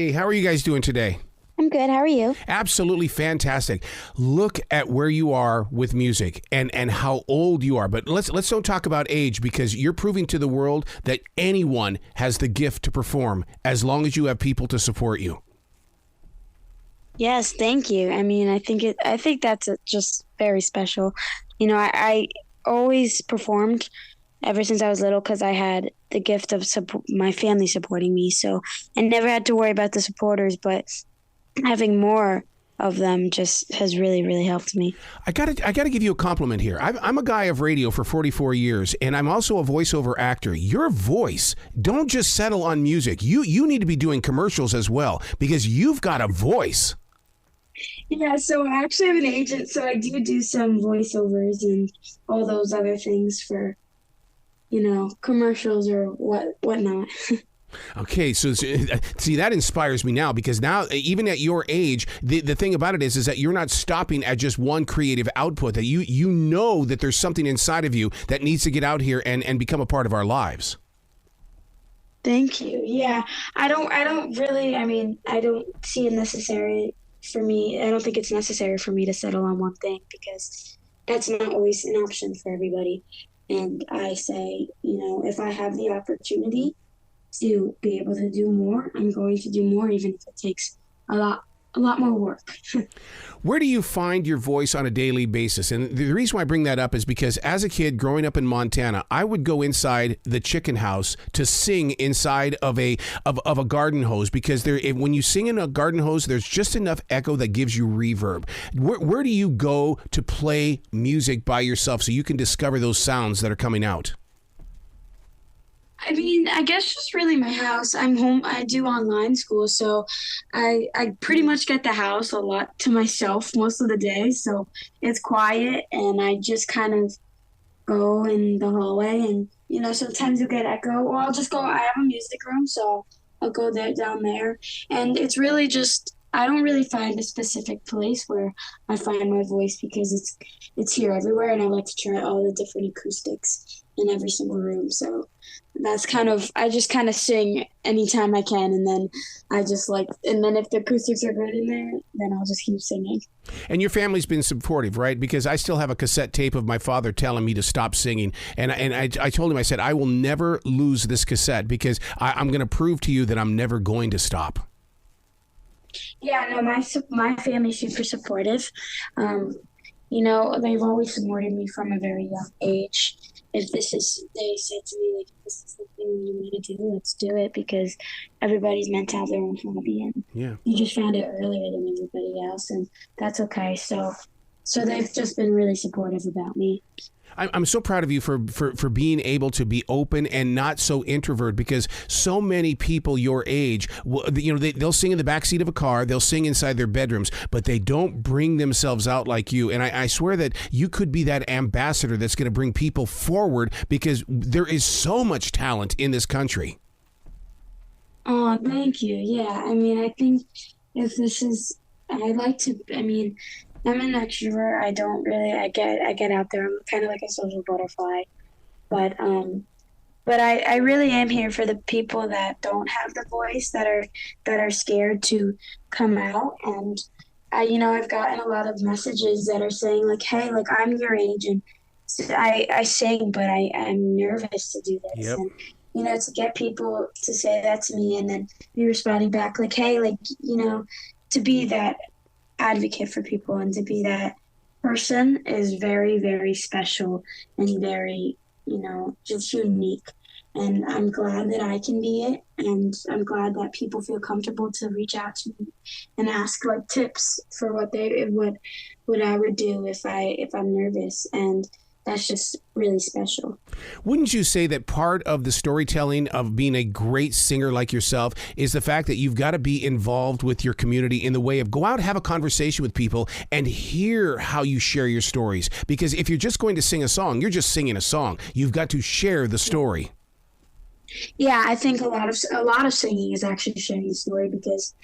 Hey, how are you guys doing today? I'm good. How are you? Absolutely fantastic. Look at where you are with music and how old you are. But let's don't talk about age, because you're proving to the world that anyone has the gift to perform as long as you have people to support you. Yes, thank you. I mean, I think that's just very special. I always performed ever since I was little because I had the gift of my family supporting me. So I never had to worry about the supporters, but having more of them just has really, really helped me. I gotta give you a compliment here. I'm a guy of radio for 44 years, and I'm also a voiceover actor. Your voice, don't just settle on music. You need to be doing commercials as well, because you've got a voice. Yeah, so I actually have an agent, so I do some voiceovers and all those other things for, commercials or whatnot. Okay, so see, that inspires me now, because now, even at your age, the thing about it is that you're not stopping at just one creative output, that you know that there's something inside of you that needs to get out here and become a part of our lives. Thank you. Yeah, I don't really, I don't see it necessary for me. I don't think it's necessary for me to settle on one thing because that's not always an option for everybody. And I say, if I have the opportunity to be able to do more, I'm going to do more, even if it takes a lot more work. Where do you find your voice on a daily basis? And the reason why I bring that up is because as a kid growing up in Montana, I would go inside the chicken house to sing inside of a garden hose, because when you sing in a garden hose, there's just enough echo that gives you reverb. Where do you go to play music by yourself so you can discover those sounds that are coming out? I guess just really my house. I'm home. I do online school, so I pretty much get the house a lot to myself most of the day. So it's quiet, and I just kind of go in the hallway, and sometimes you'll get echo, or I'll just go. I have a music room, so I'll go down there, and it's really just. I don't really find a specific place where I find my voice because it's here everywhere, and I like to try all the different acoustics in every single room. So that's I just kind of sing anytime I can, and then and then if the acoustics are good in there, then I'll just keep singing. And your family's been supportive, right? Because I still have a cassette tape of my father telling me to stop singing. And I told him, I said, I will never lose this cassette, because I'm going to prove to you that I'm never going to stop. Yeah, no, my family's super supportive. They've always supported me from a very young age. They said to me, like, if this is the thing you want to do, let's do it, because everybody's meant to have their own hobby, and yeah, you just found it earlier than everybody else, and that's okay. So they've just been really supportive about me. I'm so proud of you for being able to be open and not so introvert, because so many people your age, they'll sing in the backseat of a car, they'll sing inside their bedrooms, but they don't bring themselves out like you. And I swear that you could be that ambassador that's going to bring people forward, because there is so much talent in this country. Oh, thank you. Yeah, I think if this is, I'm an extrovert. I get out there. I'm kind of like a social butterfly, but I really am here for the people that don't have the voice, that are scared to come out. And I've gotten a lot of messages that are saying, like, hey, like, I'm your age, and I sing, but I'm nervous to do this. Yep. And to get people to say that to me, and then me responding back like, hey, like, to be that advocate for people and to be that person is very, very special and very, just unique. And I'm glad that I can be it. And I'm glad that people feel comfortable to reach out to me and ask, like, tips for what I would do if I'm nervous. And that's just really special. Wouldn't you say that part of the storytelling of being a great singer like yourself is the fact that you've got to be involved with your community in the way of go out, have a conversation with people, and hear how you share your stories? Because if you're just going to sing a song, you're just singing a song. You've got to share the story. Yeah, I think a lot of singing is actually sharing the story, because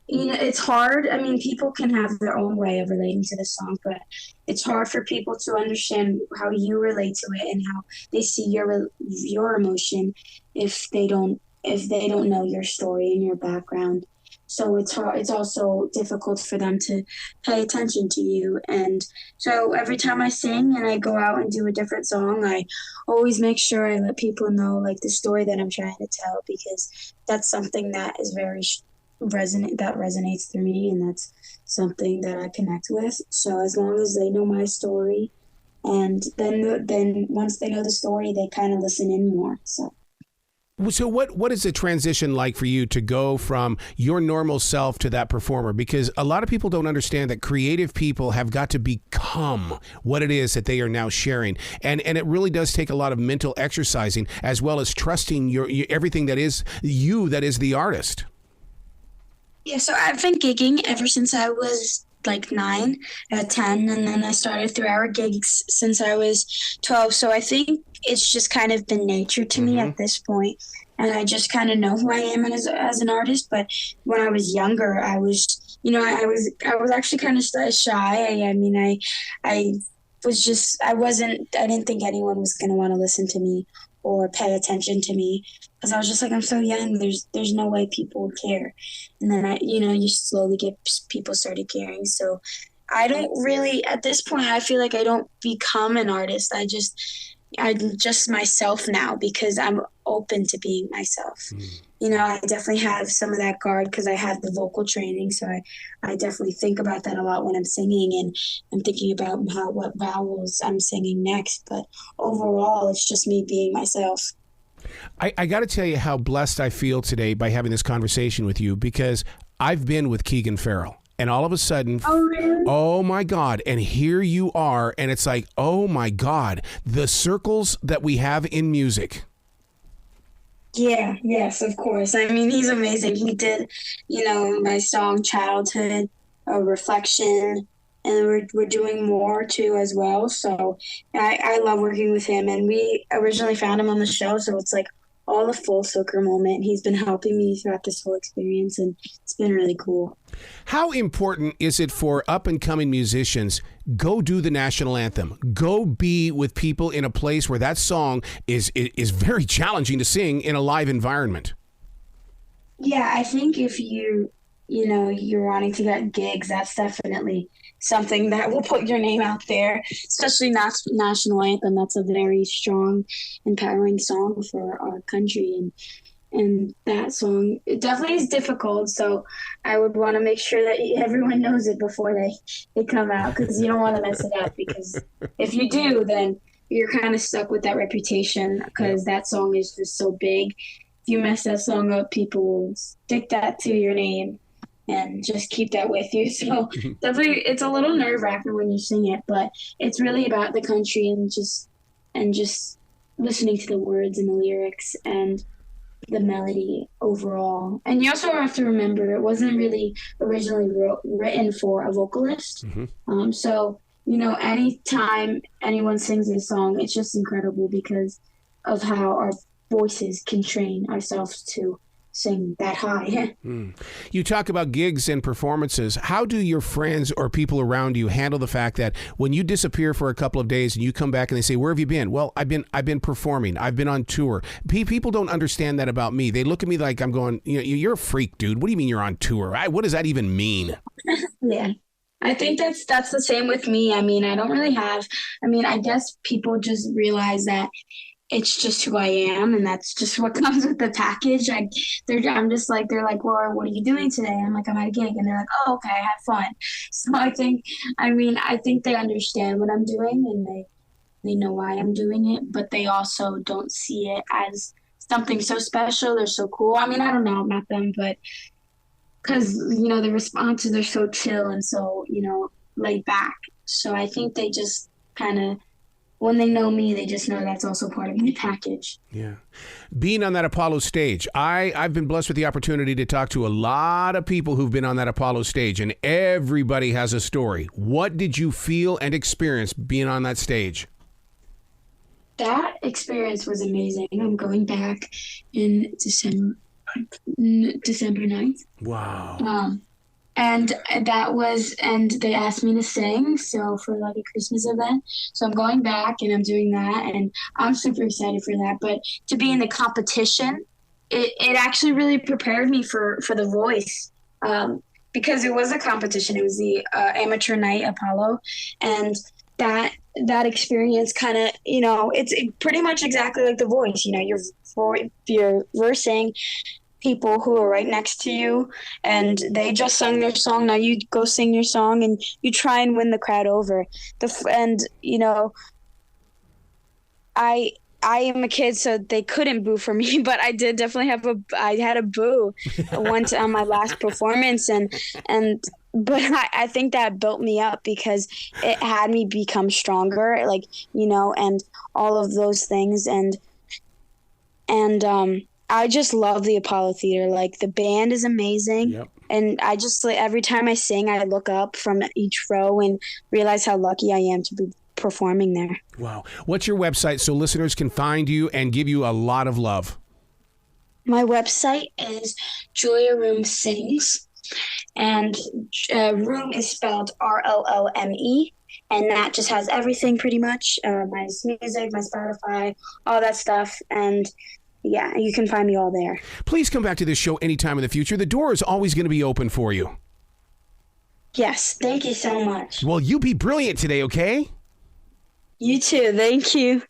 it's hard. People can have their own way of relating to the song, but it's hard for people to understand how you relate to it and how they see your emotion if they don't know your story and your background. So it's hard. It's also difficult for them to pay attention to you. And so every time I sing and I go out and do a different song, I always make sure I let people know like the story that I'm trying to tell, because that's something that is that resonates through me, and that's something that I connect with. So as long as they know my story, and then once they know the story, they kind of listen in more. So what is the transition like for you to go from your normal self to that performer? Because a lot of people don't understand that creative people have got to become what it is that they are now sharing. And it really does take a lot of mental exercising, as well as trusting your everything that is you, that is the artist. Yeah, so I've been gigging ever since I was like 9, 10, and then I started 3-hour gigs since I was 12. So I think it's just kind of been nature to me at this point, and I just kind of know who I am as an artist. But when I was younger, I was, I was actually kind of shy. I I didn't think anyone was going to want to listen to me or pay attention to me, because I was just like, I'm so young. There's no way people would care. And then you slowly get people started caring. So I don't really, at this point, I feel like I don't become an artist. I'm just myself now, because I'm open to being myself. I definitely have some of that guard because I have the vocal training. So I definitely think about that a lot when I'm singing, and I'm thinking about what vowels I'm singing next. But overall, it's just me being myself. I got to tell you how blessed I feel today by having this conversation with you, because I've been with Keegan Farrell. And all of a sudden, oh my God, and here you are, and it's like, oh my God, the circles that we have in music. Yeah, yes, of course. I mean, he's amazing. He did, my song Childhood, Reflection, and we're doing more too as well. So I love working with him, and we originally found him on the show, so it's like all a full circle moment. He's been helping me throughout this whole experience, and it's been really cool. How important is it for up-and-coming musicians, go do the national anthem, go be with people in a place where that song is very challenging to sing in a live environment? Yeah, I think if you're wanting to get gigs, that's definitely something that will put your name out there, especially national anthem. That's a very strong, empowering song for our country, and that song, it definitely is difficult. So I would want to make sure that everyone knows it before they come out, because you don't want to mess it up, because if you do, then you're kind of stuck with that reputation, because that song is just so big. If you mess that song up, people will stick that to your name and just keep that with you. So definitely, it's a little nerve-wracking when you sing it, but it's really about the country, and just listening to the words and the lyrics and the melody overall. And you also have to remember, it wasn't really originally written for a vocalist. So anytime anyone sings this song, it's just incredible because of how our voices can train ourselves to sing that high. You talk about gigs and performances. How do your friends or people around you handle the fact that when you disappear for a couple of days and you come back and they say, "Where have you been?" Well, I've been performing. I've been on tour. People don't understand that about me. They look at me like I'm going, you're a freak, dude. What do you mean you're on tour? What does that even mean? Yeah. I think that's the same with me. I mean, I guess people just realize that it's just who I am, and that's just what comes with the package. I'm just like, they're like, "Well, what are you doing today?" I'm like, "I'm at a gig," and they're like, "Oh, okay, have fun." So I think they understand what I'm doing, and they know why I'm doing it, but they also don't see it as something so special. They're so cool. I mean, I don't know about them, but because the responses are so chill and so laid back. So I think they just kind of, when they know me, they just know that's also part of my package. Yeah. Being on that Apollo stage, I've been blessed with the opportunity to talk to a lot of people who've been on that Apollo stage, and everybody has a story. What did you feel and experience being on that stage? That experience was amazing. I'm going back in December 9th. Wow. And they asked me to sing, so for like a Christmas event. So I'm going back and I'm doing that, and I'm super excited for that. But to be in the competition, it actually really prepared me for The Voice. because it was a competition. It was the amateur night Apollo, and that experience kind of, it's pretty much exactly like The Voice. You're versing people who are right next to you, and they just sung their song. Now you go sing your song, and you try and win the crowd over. I I am a kid, so they couldn't boo for me, but I did definitely I had a boo once on my last performance, but I think that built me up because it had me become stronger, and all of those things, and I just love the Apollo Theater. Like, the band is amazing. Yep. And I just, every time I sing, I look up from each row and realize how lucky I am to be performing there. Wow. What's your website so listeners can find you and give you a lot of love? My website is Julia Roome Sings, and Roome is spelled ROOME, and that just has everything pretty much, my music, my Spotify, all that stuff, and yeah, you can find me all there. Please come back to this show anytime in the future. The door is always going to be open for you. Yes, thank you so much. Well, you be brilliant today, okay? You too, thank you.